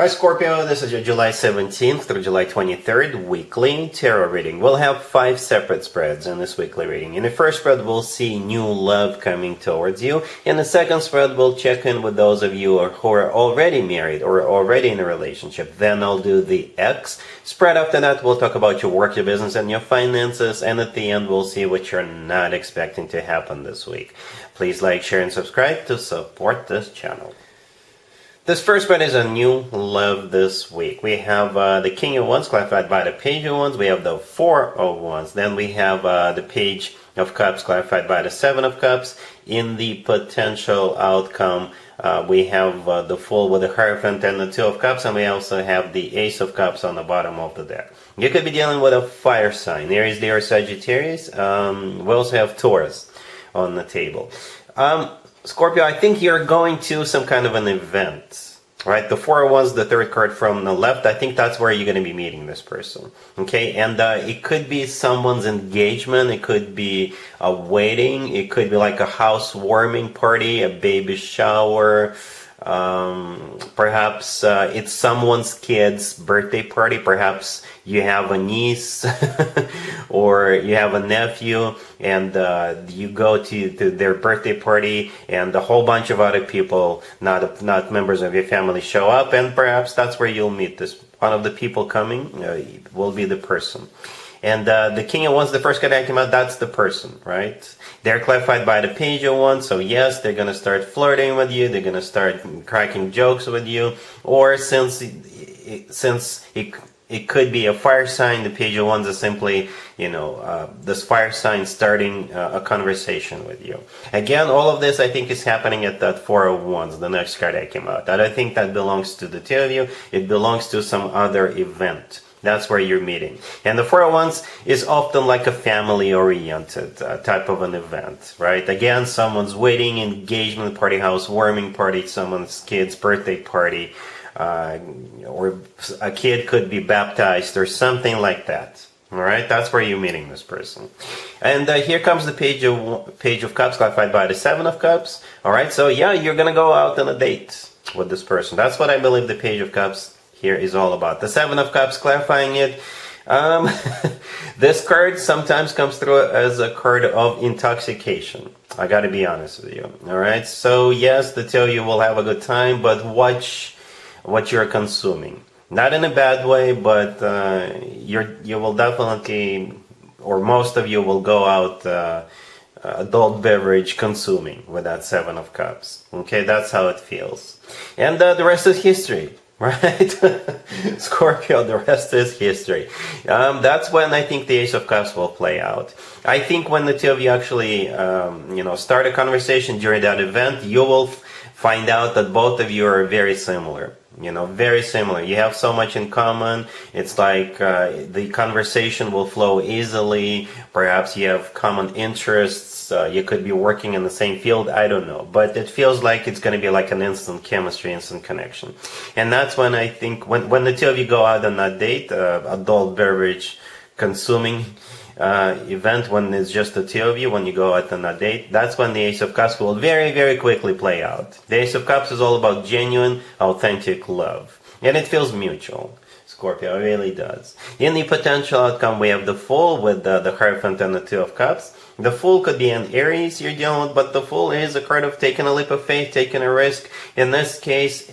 Hi Scorpio, this is your July 17th through July 23rd weekly tarot reading. We'll have 5 separate spreads in this weekly reading. In the first spread, we'll see new love coming towards you. In the second spread, we'll check in with those of you who are already married or already in a relationship. Then I'll do the X spread. After that, we'll talk about your work, your business, and your finances. And at the end, we'll see what you're not expecting to happen this week. Please like, share, and subscribe to support this channel. This first spread is a new love this week. We have the King of Wands clarified by the Page of Wands. We have the Four of Wands. Then we have the Page of Cups clarified by the Seven of Cups. In the potential outcome, we have the Fool with the Hierophant and the Two of Cups. And we also have the Ace of Cups on the bottom of the deck. You could be dealing with a fire sign. Aries, Leo, Sagittarius. We also have Taurus on the table. Scorpio, I think you're going to some kind of an event, right? The Four of Wands, the third card from the left, I think that's where you're going to be meeting this person, okay? And it could be someone's engagement, it could be a wedding, it could be like a housewarming party, a baby shower, perhaps it's someone's kid's birthday party. Perhaps you have a niece or you have a nephew and you go to their birthday party and a whole bunch of other people, not members of your family, show up, and perhaps that's where you'll meet this. One of the people coming will be the person. And the King of Wands, the first card that came out, that's the person, right? They're clarified by the Page of Wands, so yes, they're going to start flirting with you, they're going to start cracking jokes with you, or since it could be a fire sign, the Page of Wands is simply, this fire sign starting a conversation with you. Again, all of this I think is happening at that Four of Wands, the next card that came out. I don't think that belongs to the two of you, it belongs to some other event. That's where you're meeting. And the Four of Wands is often like a family-oriented type of an event, right? Again, someone's wedding, engagement party, housewarming party, someone's kid's birthday party, or a kid could be baptized or something like that. All right, that's where you're meeting this person. And here comes the Page of Cups, clarified by the Seven of Cups. All right, so yeah, you're going to go out on a date with this person. That's what I believe the Page of Cups here is all about. The Seven of Cups, clarifying it. This card sometimes comes through as a card of intoxication. I got to be honest with you. All right. So yes, the two of you will have a good time, but watch what you're consuming. Not in a bad way, but you will definitely, or most of you will go out adult beverage consuming with that Seven of Cups. Okay, that's how it feels. And the rest is history. Right? Scorpio, the rest is history. That's when I think the Ace of Cups will play out. I think when the two of you actually, start a conversation during that event, you will find out that both of you are very similar. Very similar. You have so much in common. It's like the conversation will flow easily. Perhaps you have common interests. You could be working in the same field. I don't know. But it feels like it's going to be like an instant chemistry, instant connection. And that's when I think, when the two of you go out on that date, adult beverage consuming event, when it's just the two of you, when you go out on a date, that's when the Ace of Cups will very, very quickly play out. The Ace of Cups is all about genuine, authentic love. And it feels mutual. Scorpio, it really does. In the potential outcome, we have the Fool with the Hierophant and the Two of Cups. The Fool could be an Aries you're dealing with, but the Fool is a card of taking a leap of faith, taking a risk. In this case,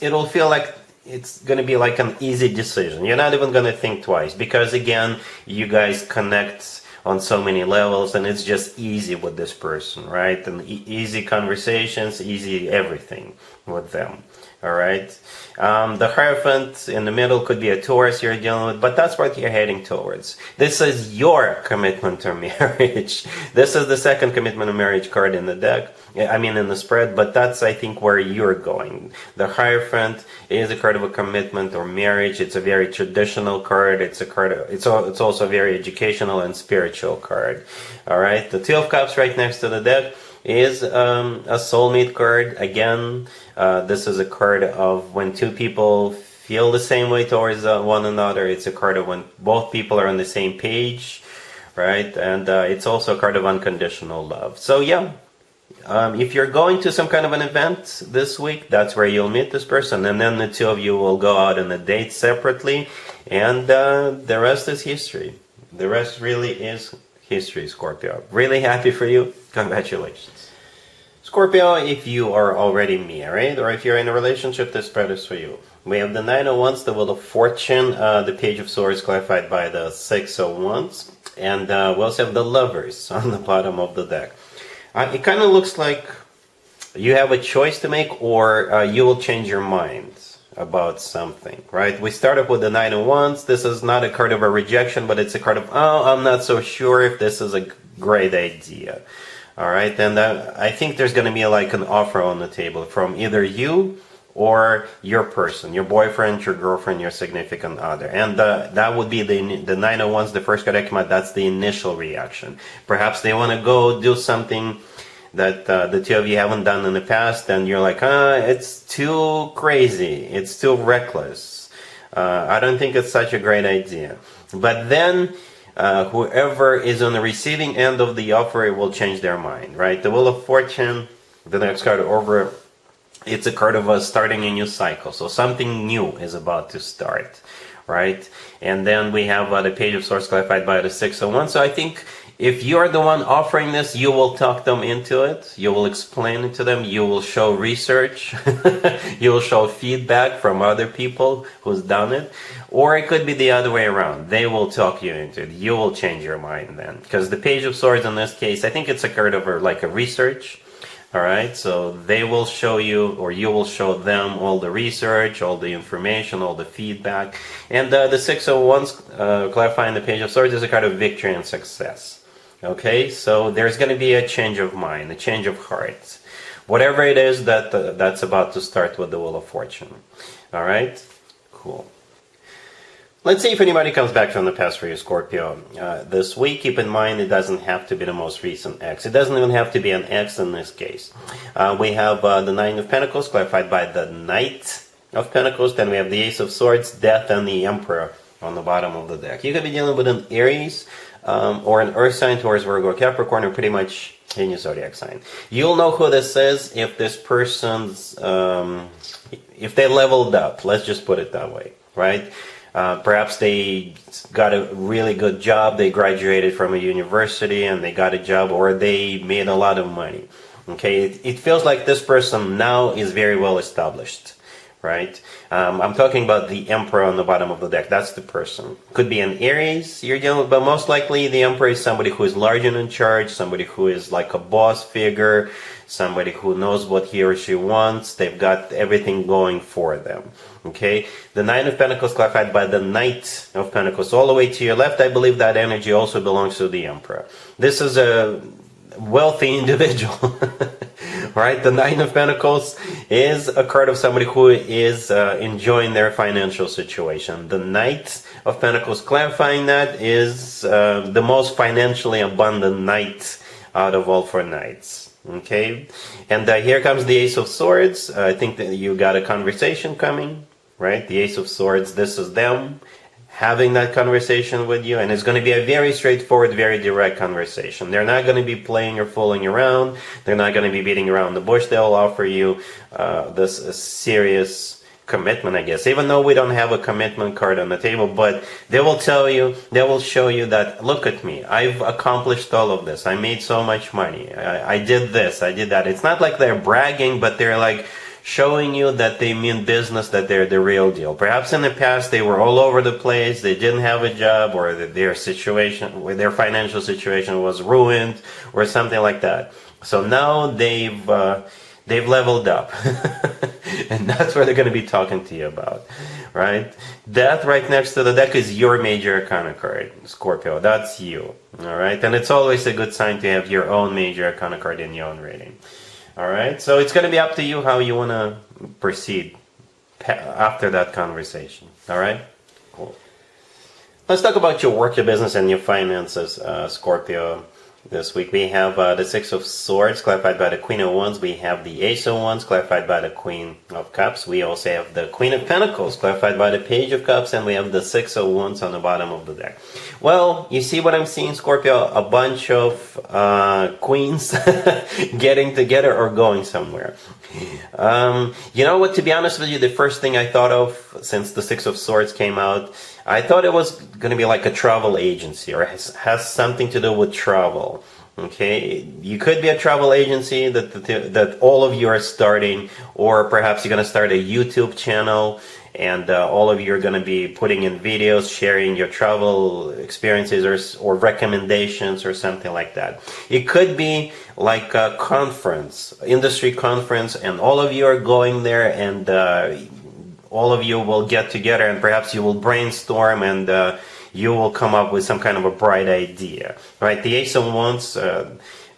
it'll feel like it's going to be like an easy decision. You're not even going to think twice because, again, you guys connect on so many levels and it's just easy with this person, right? And easy conversations, easy everything with them, all right? The Hierophant in the middle could be a Taurus you're dealing with, but that's what you're heading towards. This is your commitment to marriage. This is the second commitment to marriage card in the deck. In the spread, but that's, I think, where you're going. The Hierophant is a card of a commitment or marriage. It's a very traditional card. It's a card. It's also a very educational and spiritual card. All right. The Two of Cups right next to the deck is a soulmate card. Again, this is a card of when two people feel the same way towards one another. It's a card of when both people are on the same page, right? And it's also a card of unconditional love. So yeah. If you're going to some kind of an event this week, that's where you'll meet this person, and then the two of you will go out on a date separately, and the rest is history. The rest really is history, Scorpio. Really happy for you. Congratulations. Scorpio, if you are already married or if you're in a relationship, this spread is for you. We have the Nine of Wands, the Wheel of Fortune, the Page of Swords clarified by the Six of Wands, and we also have the Lovers on the bottom of the deck. It kind of looks like you have a choice to make, or you will change your mind about something, right? We start off with the Nine of Wands. This is not a card of a rejection, but it's a card of, oh, I'm not so sure if this is a great idea. All right, and I think there's going to be like an offer on the table from either you or your person, your boyfriend, your girlfriend, your significant other. And that would be the Nine of Wands, the first card that came out. That's the initial reaction. Perhaps they want to go do something that the two of you haven't done in the past, and you're like, it's too crazy, it's too reckless. I don't think it's such a great idea. But then whoever is on the receiving end of the offer will change their mind, right? The Wheel of Fortune, the next card over, it's a card of starting a new cycle. So something new is about to start, right? And then we have the Page of Swords clarified by the Six of Wands. So I think if you're the one offering this, you will talk them into it. You will explain it to them. You will show research. You will show feedback from other people who's done it. Or it could be the other way around. They will talk you into it. You will change your mind then. Because the Page of Swords in this case, I think it's a card of like a research. All right, so they will show you, or you will show them all the research, all the information, all the feedback. And the Six of Wands, clarifying the Page of Swords, is a card of victory and success. Okay, so there's going to be a change of mind, a change of heart. Whatever it is that's about to start with the Wheel of Fortune. All right, cool. Let's see if anybody comes back from the past for you, Scorpio. This week, keep in mind, it doesn't have to be the most recent ex. It doesn't even have to be an ex in this case. We have the Nine of Pentacles, clarified by the Knight of Pentacles. Then we have the Ace of Swords, Death, and the Emperor on the bottom of the deck. You could be dealing with an Aries or an Earth sign, Taurus, Virgo, Capricorn, or pretty much in your zodiac sign. You'll know who this is if this person's, if they leveled up. Let's just put it that way, right? Perhaps they got a really good job, they graduated from a university and they got a job, or they made a lot of money. Okay, it feels like this person now is very well established, right? I'm talking about the Emperor on the bottom of the deck. That's the person. Could be an Aries you're dealing with, but most likely the Emperor is somebody who is large and in charge, somebody who is like a boss figure, somebody who knows what he or she wants. They've got everything going for them. Okay, the Nine of Pentacles clarified by the Knight of Pentacles all the way to your left. I believe that energy also belongs to the Emperor. This is a wealthy individual, right? The Nine of Pentacles is a card of somebody who is enjoying their financial situation. The Knight of Pentacles clarifying that is the most financially abundant knight out of all four knights. Okay, and here comes the Ace of Swords. I think that you got a conversation coming, right? The Ace of Swords, this is them having that conversation with you, and it's going to be a very straightforward, very direct conversation. They're not going to be playing or fooling around. They're not going to be beating around the bush. They'll offer you this serious commitment, I guess, even though we don't have a commitment card on the table. But they will tell you, they will show you that, look at me, I've accomplished all of this, I made so much money, I did this, I did that. It's not like they're bragging, but they're like showing you that they mean business, that they're the real deal. Perhaps in the past they were all over the place, they didn't have a job, or their situation, their financial situation was ruined, or something like that. So now they've leveled up. And that's what they're going to be talking to you about, right? Death right next to the deck is your major arcana card, Scorpio. That's you, all right? And it's always a good sign to have your own major arcana card in your own reading, all right? So it's going to be up to you how you want to proceed after that conversation, all right? Cool. Let's talk about your work, your business, and your finances, Scorpio. This week we have the Six of Swords clarified by the Queen of Wands. We have the Ace of Wands clarified by the Queen of Cups. We also have the Queen of Pentacles clarified by the Page of Cups. And we have the Six of Wands on the bottom of the deck. Well, you see what I'm seeing, Scorpio? A bunch of queens getting together or going somewhere. You know what, to be honest with you, the first thing I thought of since the Six of Swords came out, I thought it was going to be like a travel agency or has something to do with travel. Okay, you could be a travel agency that all of you are starting, or perhaps you're going to start a YouTube channel and all of you are going to be putting in videos, sharing your travel experiences or recommendations or something like that. It could be like a conference, industry conference, and all of you are going there and all of you will get together and perhaps you will brainstorm and you will come up with some kind of a bright idea, right? The Ace of Wands,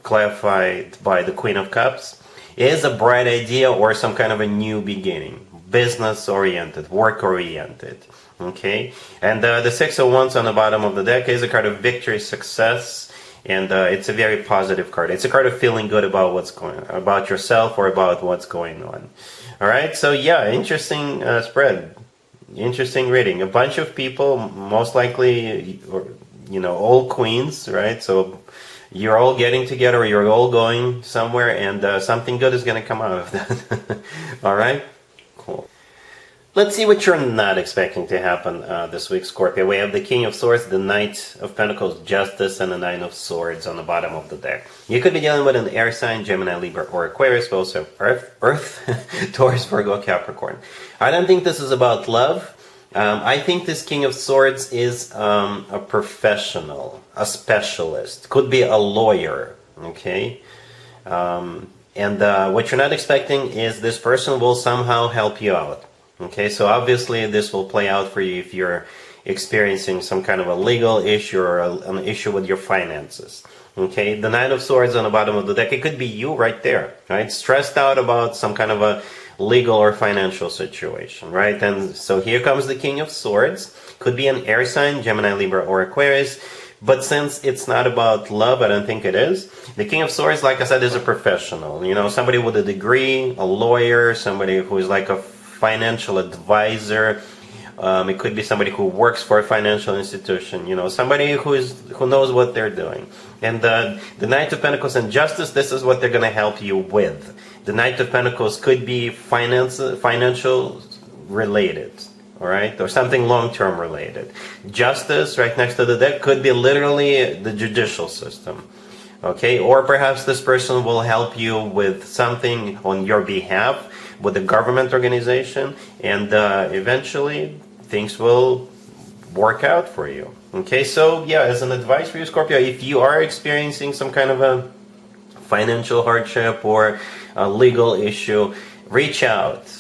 clarified by the Queen of Cups, is a bright idea or some kind of a new beginning, business-oriented, work-oriented, okay? And the Six of Wands on the bottom of the deck is a card of victory, success, and it's a very positive card. It's a card of feeling good about what's going on, about yourself or about what's going on. All right, so yeah, interesting spread. Interesting reading. A bunch of people, most likely, you know, all queens, right? So you're all getting together, you're all going somewhere, and something good is going to come out of that. All right? Cool. Let's see what you're not expecting to happen this week, Scorpio. We have the King of Swords, the Knight of Pentacles, Justice, and the Nine of Swords on the bottom of the deck. You could be dealing with an air sign, Gemini, Libra, or Aquarius, but also Earth, Taurus, Virgo, Capricorn. I don't think this is about love. I think this King of Swords is a professional, a specialist, could be a lawyer, okay? And what you're not expecting is this person will somehow help you out. Okay, so obviously this will play out for you if you're experiencing some kind of a legal issue or an issue with your finances. Okay, the Nine of Swords on the bottom of the deck, it could be you right there, right? Stressed out about some kind of a legal or financial situation, right? And so here comes the King of Swords. Could be an air sign, Gemini, Libra, or Aquarius. But since it's not about love, I don't think it is. The King of Swords, like I said, is a professional. You know, somebody with a degree, a lawyer, somebody who is like a financial advisor. It could be somebody who works for a financial institution, you know, somebody who knows what they're doing. And the Knight of Pentacles and Justice, this is what they're going to help you with. The Knight of Pentacles could be financial related, all right, or something long-term related. Justice, right next to the deck, could be literally the judicial system. Okay, or perhaps this person will help you with something on your behalf with a government organization, and eventually things will work out for you. Okay, so yeah, as an advice for you, Scorpio, if you are experiencing some kind of a financial hardship or a legal issue, reach out,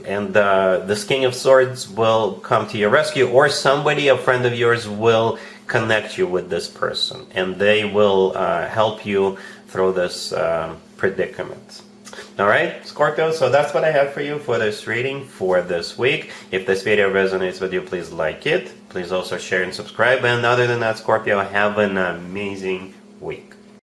and this King of Swords will come to your rescue, or somebody, a friend of yours, will connect you with this person, and they will help you through this predicament. Alright, Scorpio, so that's what I have for you for this reading for this week. If this video resonates with you, please like it. Please also share and subscribe. And other than that, Scorpio, have an amazing week.